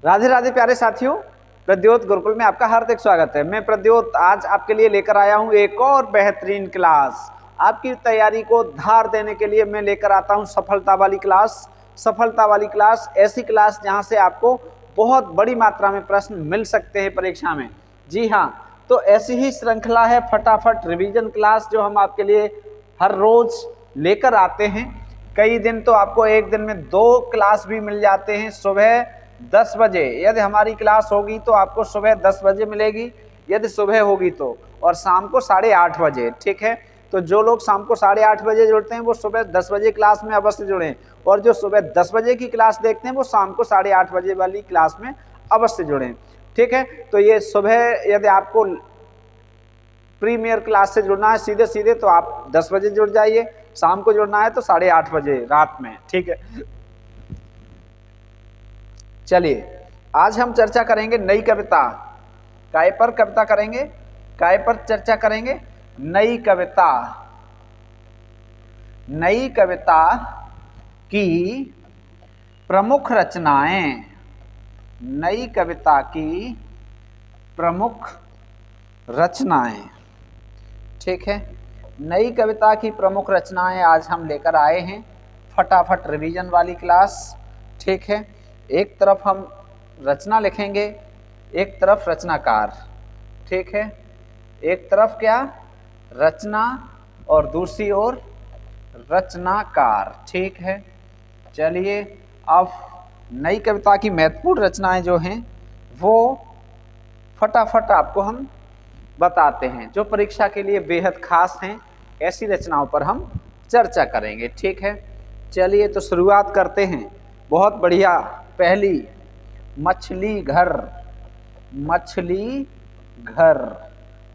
राधे राधे प्यारे साथियों, प्रद्योत गुरुकुल में आपका हार्दिक स्वागत है। मैं प्रद्योत आज आपके लिए लेकर आया हूं एक और बेहतरीन क्लास। आपकी तैयारी को धार देने के लिए मैं लेकर आता हूं सफलता वाली क्लास। सफलता वाली क्लास ऐसी क्लास जहां से आपको बहुत बड़ी मात्रा में प्रश्न मिल सकते हैं परीक्षा में। जी हाँ, तो ऐसी ही श्रृंखला है फटाफट रिवीजन क्लास जो हम आपके लिए हर रोज लेकर आते हैं। कई दिन तो आपको एक दिन में 2 क्लास भी मिल जाते हैं। सुबह 10 बजे यदि हमारी क्लास होगी तो आपको सुबह 10 बजे मिलेगी, यदि सुबह होगी तो, और शाम को 8:30 बजे। ठीक है, तो जो लोग शाम को 8:30 बजे जुड़ते हैं वो सुबह 10 बजे क्लास में अवश्य जुड़ें, और जो सुबह 10 बजे की क्लास देखते हैं वो शाम को 8:30 बजे वाली क्लास में अवश्य जुड़ें। ठीक है, तो ये सुबह यदि आपको प्रीमियर क्लास से जुड़ना है सीधे सीधे तो आप 10 बजे जुड़ जाइए, शाम को जुड़ना है तो 8:30 बजे रात में। ठीक है, चलिए आज हम चर्चा करेंगे नई कविता। काय पर कविता करेंगे? काय पर चर्चा करेंगे? नई कविता। नई कविता की प्रमुख रचनाएं। नई कविता की प्रमुख रचनाएं। ठीक है, नई कविता की प्रमुख रचनाएं आज हम लेकर आए हैं फटाफट रिवीजन वाली क्लास। ठीक है, एक तरफ हम रचना लिखेंगे, एक तरफ रचनाकार। ठीक है, एक तरफ क्या रचना और दूसरी ओर रचनाकार। ठीक है, चलिए अब नई कविता की महत्वपूर्ण रचनाएं जो हैं वो फटाफट आपको हम बताते हैं, जो परीक्षा के लिए बेहद खास हैं। ऐसी रचनाओं पर हम चर्चा करेंगे। ठीक है, चलिए तो शुरुआत करते हैं। बहुत बढ़िया, पहली मछली घर। मछली घर,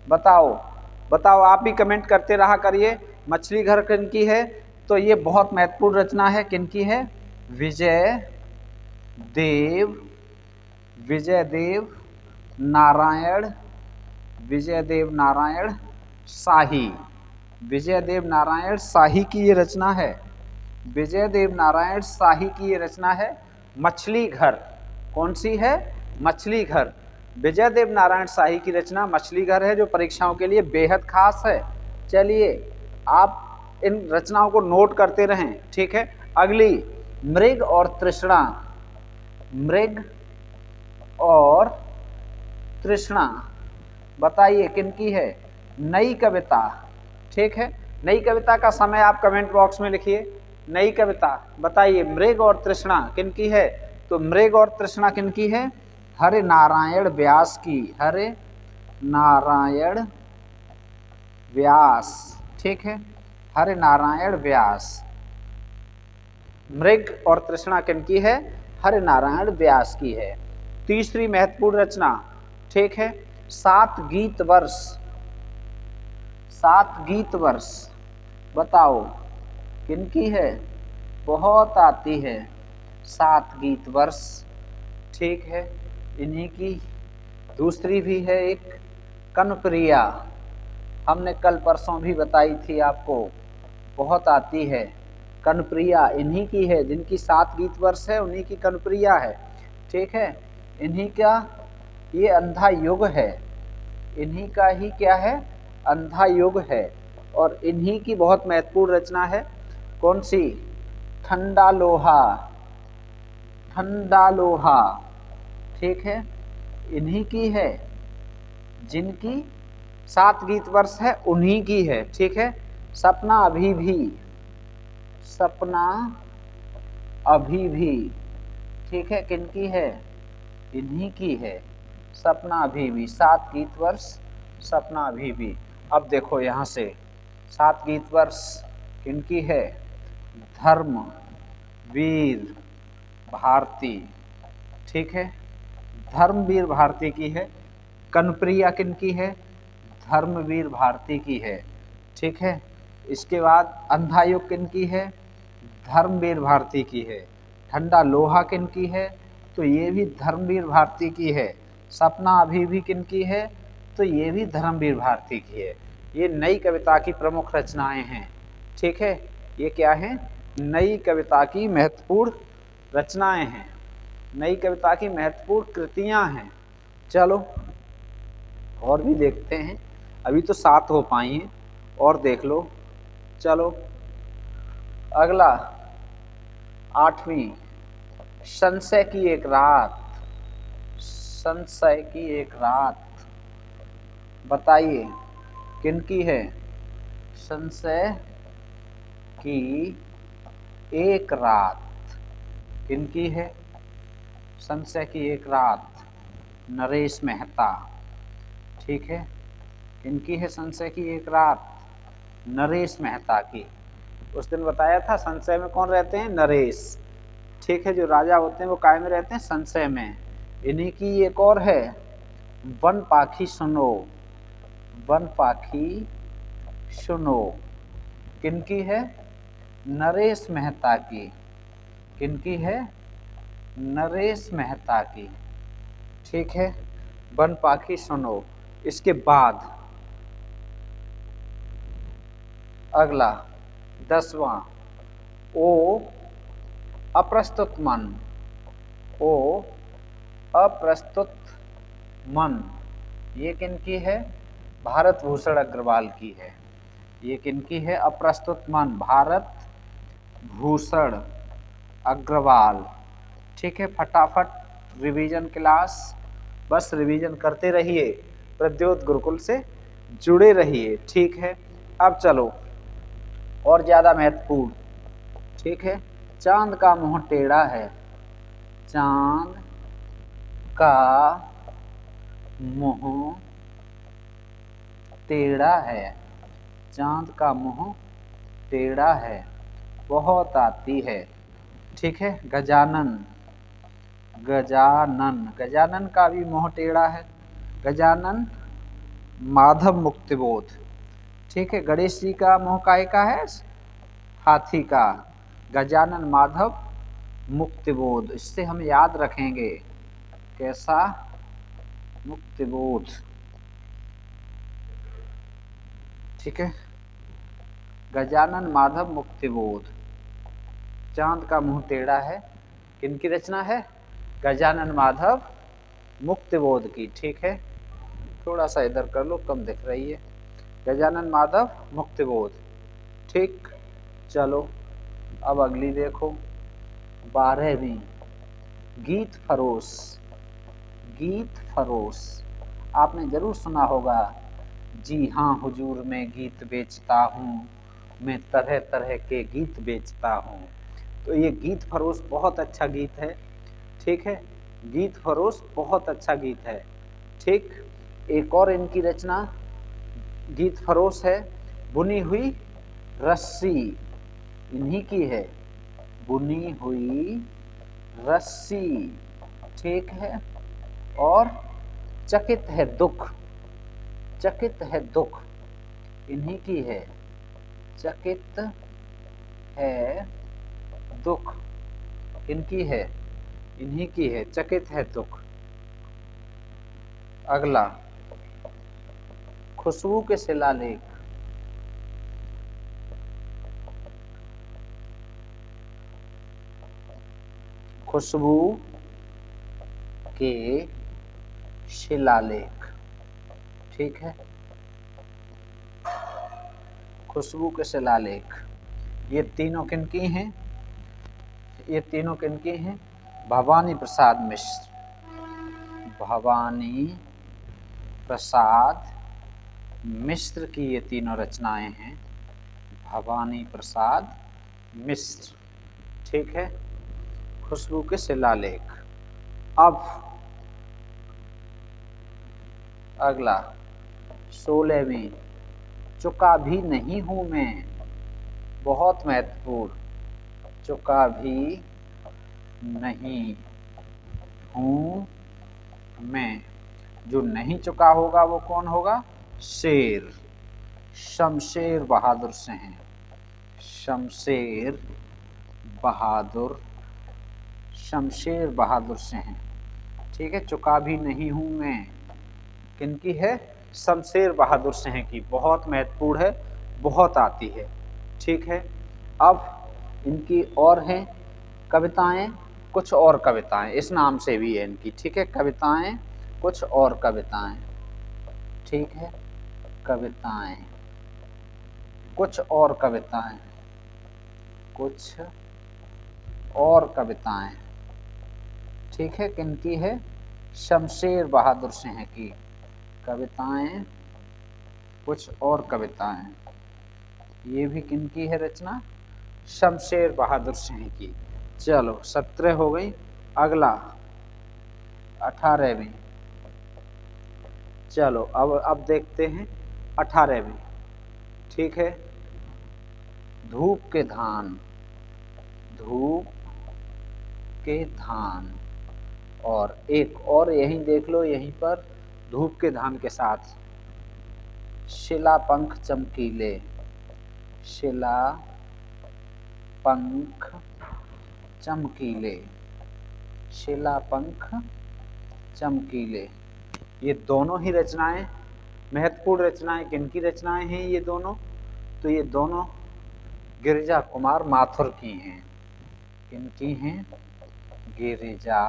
बताओ बताओ, आप भी कमेंट करते रहा करिए मछली घर किनकी है। तो ये बहुत महत्वपूर्ण रचना है। किनकी है? विजय देव नारायण, विजय देव नारायण शाही। विजय देव नारायण शाही की ये रचना है। विजय देव नारायण शाही की ये रचना है मछली घर। कौन सी है? मछली घर। विजय देव नारायण शाही की रचना मछली घर है, जो परीक्षाओं के लिए बेहद खास है। चलिए आप इन रचनाओं को नोट करते रहें। ठीक है, अगली मृग और तृष्णा। मृग और तृष्णा, बताइए किनकी है? नई कविता। ठीक है, नई कविता का समय आप कमेंट बॉक्स में लिखिए। नई कविता बताइए मृग और तृष्णा किनकी है? तो मृग और तृष्णा किनकी है? हरि नारायण व्यास की। हरि नारायण व्यास। ठीक है, हरि नारायण व्यास। मृग और तृष्णा किनकी है? हरि नारायण व्यास की है। तीसरी महत्वपूर्ण रचना, ठीक है, 7 गीत वर्ष। 7 गीत वर्ष, बताओ किनकी है? बहुत आती है 7 गीत वर्ष। ठीक है, इन्हीं की दूसरी भी है एक कनप्रिया। हमने कल परसों भी बताई थी आपको, बहुत आती है कनप्रिया। इन्हीं की है, जिनकी 7 गीत वर्ष है उन्हीं की कनप्रिया है। ठीक है, इन्हीं का ये अंधा युग है। इन्हीं का ही क्या है? अंधा युग है। और इन्हीं की बहुत महत्वपूर्ण रचना है। कौन सी? ठंडा लोहा। ठंडा लोहा। ठीक है, इन्हीं की है, जिनकी 7 गीत वर्ष है उन्हीं की है। ठीक है, सपना अभी भी। सपना अभी भी, ठीक है, किनकी है? इन्हीं की है, सपना अभी भी। 7 गीत वर्ष, सपना अभी भी। अब देखो यहाँ से 7 गीत वर्ष किनकी है? धर्मवीर भारती। ठीक है, धर्मवीर भारती की है। कनप्रिया किनकी है? धर्मवीर भारती की है। ठीक है, इसके बाद अंधा युग किनकी है? धर्मवीर भारती की है। ठंडा लोहा किनकी है? तो ये भी धर्मवीर भारती की है। सपना अभी भी किनकी है? तो ये भी धर्मवीर भारती की है। ये नई कविता की प्रमुख रचनाएं हैं। ठीक है, ये क्या है? नई कविता की महत्वपूर्ण रचनाएं हैं। नई कविता की महत्वपूर्ण कृतियां हैं। चलो और भी देखते हैं, अभी तो 7 हो पाई हैं, और देख लो। चलो अगला 8वीं, संशय की एक रात। संशय की एक रात, बताइए किनकी है? संशय की एक रात किनकी है? संशय की एक रात, नरेश मेहता। ठीक है, किनकी है संशय की एक रात? नरेश मेहता की। उस दिन बताया था संशय में कौन रहते हैं? नरेश। ठीक है, जो राजा होते हैं वो काय में रहते हैं? संशय में। इन्हीं की एक और है, वन पाखी सुनो। वन पाखी सुनो, किनकी है? नरेश मेहता की। किनकी है? नरेश मेहता की। ठीक है, वन पाखी सुनो। इसके बाद अगला 10वां, ओ अप्रस्तुत मन। ओ अप्रस्तुत मन, ये किनकी है? भारत भूषण अग्रवाल की है। ये किनकी है? अप्रस्तुत मन, भारत भूषण अग्रवाल। ठीक है, फटाफट रिवीजन क्लास, बस रिवीजन करते रहिए, प्रद्योत गुरुकुल से जुड़े रहिए। ठीक है, अब चलो और ज़्यादा महत्वपूर्ण। ठीक है, चांद का मुंह टेढ़ा है। चांद का मुंह टेढ़ा है। चांद का मुंह टेढ़ा है, बहुत आती है। ठीक है, गजानन। गजानन, गजानन का भी मुंह टेढ़ा है। गजानन माधव मुक्तिबोध। ठीक है, गणेश जी का मुंह काहे का है? हाथी का। गजानन माधव मुक्तिबोध, इससे हम याद रखेंगे। कैसा? मुक्तिबोध। ठीक है, गजानन माधव मुक्तिबोध। चांद का मुंह टेढ़ा है, किनकी रचना है? गजानन माधव मुक्तिबोध की। ठीक है, थोड़ा सा इधर कर लो, कम दिख रही है। गजानन माधव मुक्तिबोध। ठीक, चलो अब अगली देखो, 12वीं, गीत फरोश। गीत फरोश, आपने जरूर सुना होगा, जी हाँ हुजूर मैं गीत बेचता हूँ, मैं तरह तरह के गीत बेचता हूँ। तो ये गीत फरोश बहुत अच्छा गीत है। ठीक है, गीत फरोश बहुत अच्छा गीत है। ठीक, एक और इनकी रचना गीत फरोश है, बुनी हुई रस्सी। इन्हीं की है, बुनी हुई रस्सी। ठीक है, और चकित है दुख। चकित है दुख, इन्हीं की है। चकित है दुख, इनकी है? इन्हीं की है, चकित है दुख। अगला, खुशबू के शिलालेख। खुशबू के शिलालेख। ठीक है, खुशबू के शिलालेख, ये तीनों किनकी हैं? ये तीनों किनकी हैं? भवानी प्रसाद मिश्र। भवानी प्रसाद मिश्र की ये तीनों रचनाएं हैं। भवानी प्रसाद मिश्र। ठीक है, खुशबू के शिलालेख। अब अगला 16वीं, चुका भी नहीं हूं मैं। बहुत महत्वपूर्ण, चुका भी नहीं हूं मैं। जो नहीं चुका होगा वो कौन होगा? शेर, शमशेर बहादुर से हैं। शमशेर बहादुर, शमशेर बहादुर से हैं। ठीक है, चुका भी नहीं हूं मैं, किनकी है? शमशेर बहादुर से हैं की। बहुत महत्वपूर्ण है, बहुत आती है। ठीक है, अब इनकी और हैं कविताएं, कुछ और कविताएं, इस नाम से भी है इनकी, ठीक है। कविताएं, कुछ और कविताएं, ठीक है। कविताएं, कुछ और कविताएं, कुछ और कविताएं, ठीक है। किनकी है? शमशेर बहादुर सिंह की। कविताएं, कुछ और कविताएं, ये भी किनकी है रचना? शमशेर बहादुर सिंह की। चलो 17 हो गई। अगला 18वीं। चलो अब देखते हैं 18वीं, ठीक है। धूप के धान, धूप के धान। और एक और यहीं देख लो, यहीं पर धूप के धान के साथ शिला पंख चमकीले, शिला पंख चमकीले, शिला पंख चमकीले। ये दोनों ही रचनाएं महत्वपूर्ण रचनाएं, किनकी रचनाएं हैं ये दोनों? तो ये दोनों गिरिजा कुमार माथुर की हैं। किनकी हैं? गिरिजा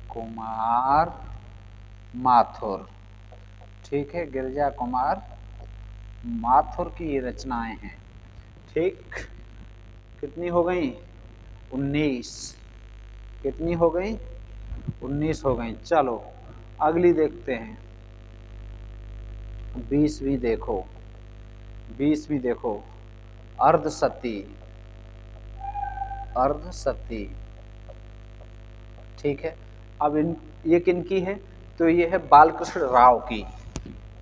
कुमार माथुर, ठीक है। गिरिजा कुमार माथुर की ये रचनाएं हैं, ठीक। कितनी हो गई? 19। कितनी हो गई? 19 हो गई। चलो अगली देखते हैं। 20वीं देखो, 20वीं देखो। अर्धसती, अर्धसती, ठीक है। अब ये किनकी है? तो ये है बालकृष्ण राव की।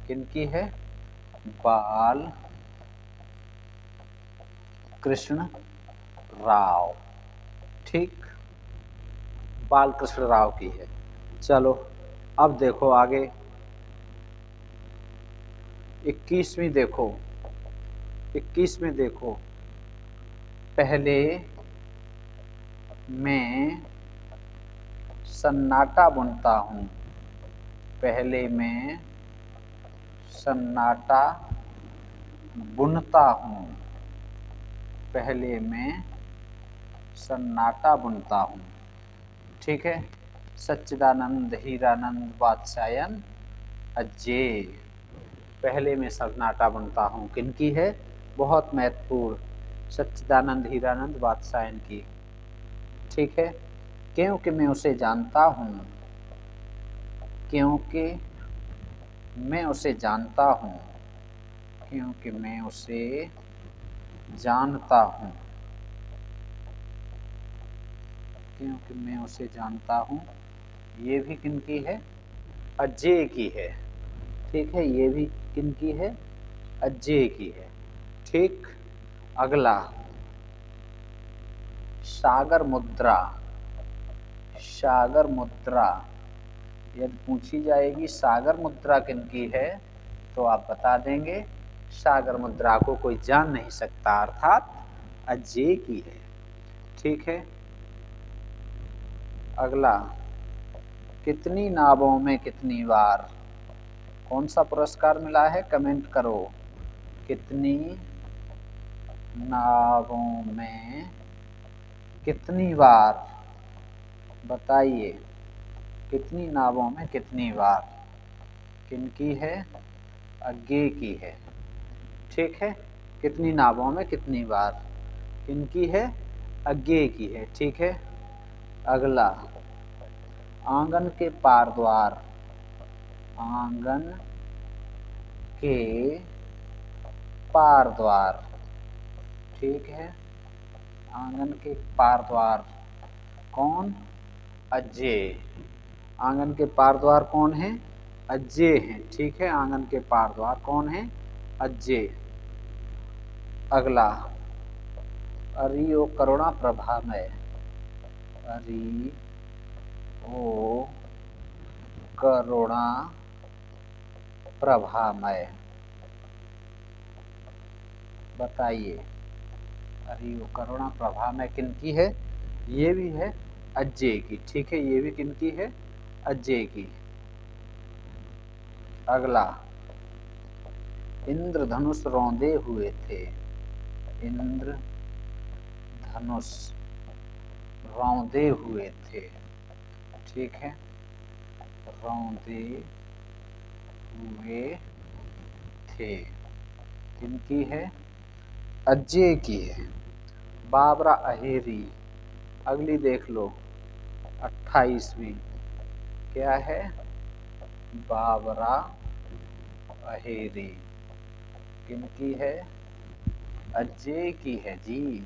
किनकी है? बाल कृष्ण राव, ठीक। बालकृष्ण राव की है। चलो अब देखो आगे 21वीं देखो, 21वीं देखो। पहले मैं सन्नाटा बुनता हूँ, पहले मैं सन्नाटा बुनता हूँ, पहले मैं सन्नाटा बुनता हूँ, ठीक है। सच्चिदानंद हीरानंद वात्स्यायन अज्जे। पहले मैं सन्नाटा बुनता हूँ किनकी है? बहुत महत्वपूर्ण, सच्चिदानंद हीरानंद वात्स्यायन की, ठीक है। क्योंकि मैं उसे जानता हूँ, क्योंकि मैं उसे जानता हूँ, क्योंकि मैं उसे जानता हूँ, क्योंकि मैं उसे जानता हूँ। ये भी किनकी है? अज्जे की है, ठीक है। ये भी किनकी है? अज्जे की है, ठीक। अगला सागर मुद्रा, सागर मुद्रा। यदि पूछी जाएगी सागर मुद्रा किनकी है तो आप बता देंगे सागर मुद्रा को कोई जान नहीं सकता, अर्थात अज्जे की है, ठीक है। अगला कितनी नावों में कितनी बार। कौन सा पुरस्कार मिला है? कमेंट करो। कितनी नावों में कितनी बार, बताइए। कितनी नावों में कितनी बार, किनकी है? अज्जे की है, ठीक है। कितनी नावों में कितनी बार, किनकी है? अज्जे की है, ठीक है। अगला आंगन के पार द्वार, आंगन के पार द्वार, ठीक है। आंगन के पार द्वार कौन? अज्जे। आंगन के पार द्वार कौन है? अज्जे हैं, ठीक है। आंगन के पार द्वार कौन है? अज्जे। अगला अरि ओ करुणा प्रभामय, अरि ओ करुणा प्रभामय, बताइए। अरि ओ करुणा प्रभामय किनकी है? ये भी है अज्जे की, ठीक है। ये भी किनकी है? अज्जे की। अगला इंद्रधनुष रौंदे हुए थे, इंद्रधनुष रौंदे हुए थे। ठीक है, रौंदे हुए थे। किनकी है? अज्जे की है। बाबरा अहेरी, अगली देख लो 28वीं, क्या है? बाबरा अहेरी किनकी है? अज्जे की है जी।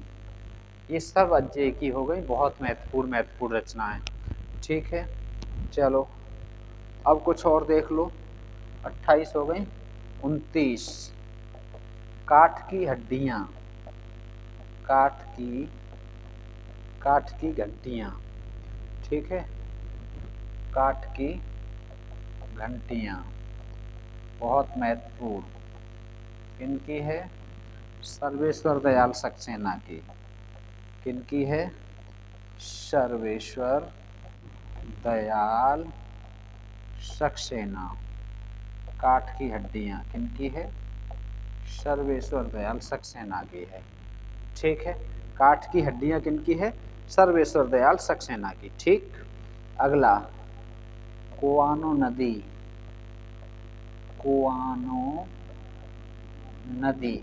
ये सब अज्जे की हो गई, बहुत महत्वपूर्ण रचनाएं। ठीक है, चलो अब कुछ और देख लो। 28 हो गई। 29, काठ की हड्डियां, काठ की घंटियां। ठीक है, काठ की घंटियां बहुत महत्वपूर्ण। किनकी है? सर्वेश्वर दयाल सक्सेना की। किनकी है? सर्वेश्वर दयाल सक्सेना। काठ की हड्डियां किनकी है? सर्वेश्वर दयाल सक्सेना की है। ठीक है, काठ की हड्डियां किनकी है? सर्वेश्वर दयाल सक्सेना की। ठीक, अगला कुआनो नदी, कुआनो नदी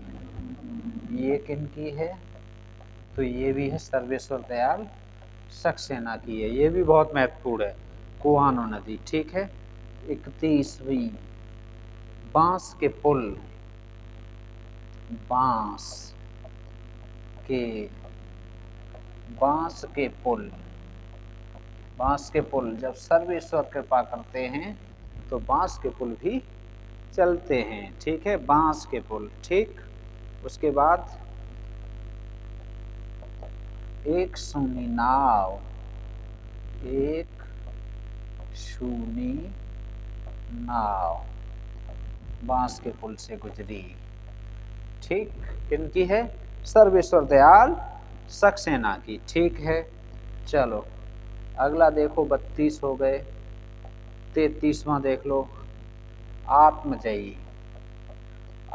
ये किनकी है? तो ये भी है सर्वेश्वर दयाल सक्सेना की है। ये भी बहुत महत्वपूर्ण है, कुआनो नदी। ठीक है, 31वीं, बांस के पुल, बांस के पुल, बांस के पुल जब सर्वेश्वर कृपा करते हैं तो बांस के पुल भी चलते हैं। ठीक है, बांस के पुल। ठीक, उसके बाद एक सूनी नाव, एक सूनी नाव बांस के पुल से गुजरी। ठीक, किनकी है? सर्वेश्वर दयाल सक्सेना की। ठीक है, चलो अगला देखो 32 हो गए। 33वां देख लो, आत्मजयी,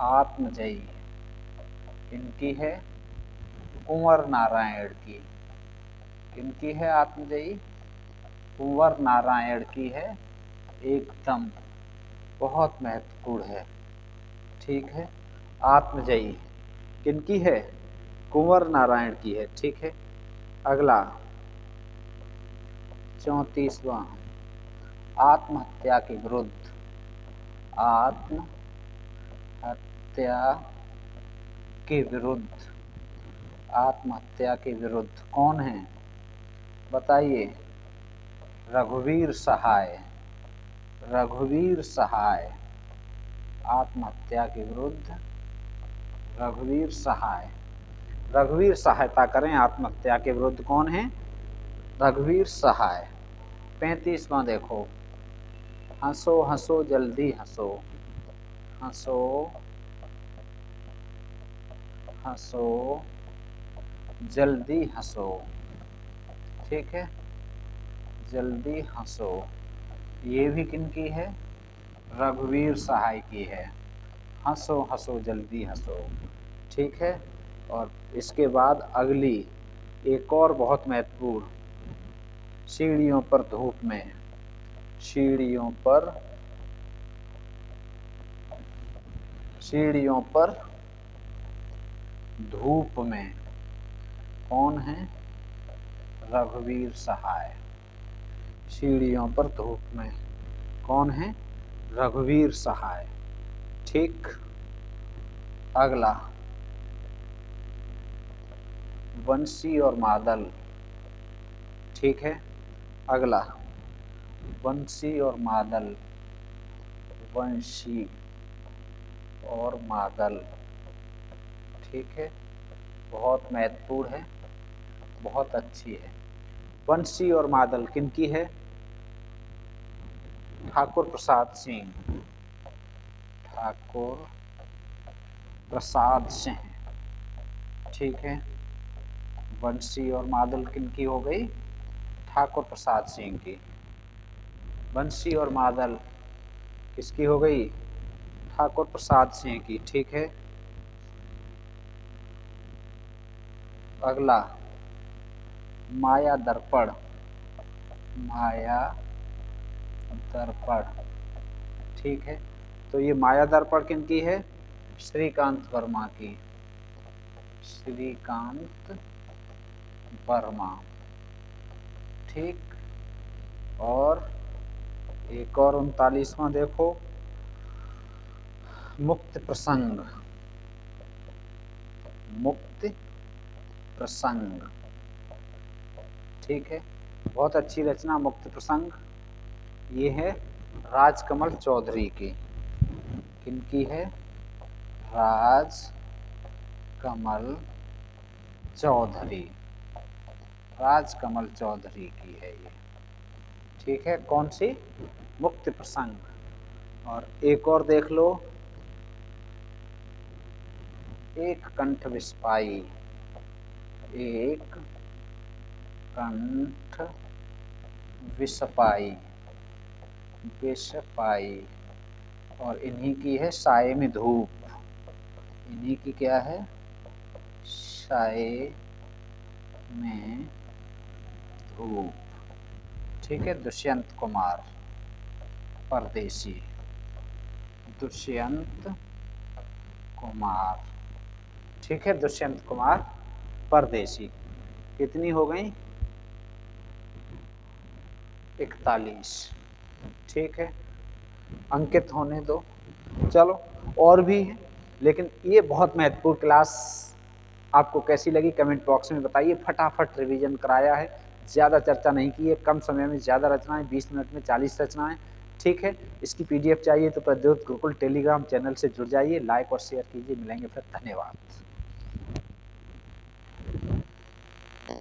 आत्मजयी किनकी है? कुंवर नारायण की। किनकी है आत्मजयी? कुंवर नारायण की है। एकदम बहुत महत्वपूर्ण है। ठीक है, आत्मजयी किनकी है? कुंवर नारायण की है। ठीक है, अगला 34वां, आत्महत्या के विरुद्ध, आत्महत्या के विरुद्ध, आत्महत्या के विरुद्ध कौन है? बताइए। रघुवीर सहाय, रघुवीर सहाय, आत्महत्या के विरुद्ध रघुवीर सहाय। रघुवीर सहायता करें आत्महत्या के विरुद्ध। कौन है? रघुवीर सहाय। 35वां देखो, हंसो हंसो जल्दी हंसो, हंसो हंसो जल्दी हंसो। ठीक है, जल्दी हंसो ये भी किनकी है? रघुवीर सहाय की है। हंसो हंसो जल्दी हंसो। ठीक है, और इसके बाद अगली एक और बहुत महत्वपूर्ण, सीढ़ियों पर धूप में, सीढ़ियों पर, सीढ़ियों पर धूप में कौन है? रघुवीर सहाय। सीढ़ियों पर धूप में कौन है? रघुवीर सहाय। ठीक, अगला बंसी और मादल। ठीक है, अगला बंसी और मादल, बंसी और मादल। ठीक है, बहुत महत्वपूर्ण है, बहुत अच्छी है। बंसी और मादल किनकी है? ठाकुर प्रसाद सिंह, ठाकुर प्रसाद सिंह। ठीक है, बंसी और मादल किनकी हो गई? ठाकुर प्रसाद सिंह की। बंसी और मादल किसकी हो गई? ठाकुर प्रसाद सिंह की। ठीक है, अगला माया दर्पण, माया दर्पण। ठीक है, तो ये माया दर्पण किनकी है? श्रीकांत वर्मा की, श्रीकांत वर्मा। ठीक, और एक और 39वां देखो, मुक्त प्रसंग, मुक्त प्रसंग। ठीक है, बहुत अच्छी रचना मुक्त प्रसंग। ये है राजकमल चौधरी की। किनकी है? राजकमल चौधरी, राजकमल चौधरी की है ये। ठीक है, कौन सी? मुक्त प्रसंग। और एक और देख लो, एक कंठ विस्पाई, एक कंठ विस्पाई, विस्पाई। और इन्हीं की है साये में धूप, इन्हीं की क्या है? साये में धूप। ठीक है, दुष्यंत कुमार परदेसी, दुष्यंत कुमार। ठीक है, दुष्यंत कुमार परदेसी। कितनी हो गई? 41। ठीक है, अंकित होने दो। चलो, और भी है, लेकिन ये बहुत महत्वपूर्ण क्लास आपको कैसी लगी कमेंट बॉक्स में बताइए। फटाफट रिवीजन कराया है, ज़्यादा चर्चा नहीं की है, कम समय में ज़्यादा रचनाएं, 20 मिनट में 40 रचनाएं। ठीक है, इसकी पीडीएफ चाहिए तो प्रद्योत गुरुकुल टेलीग्राम चैनल से जुड़ जाइए, लाइक और शेयर कीजिए। मिलेंगे फिर, धन्यवाद।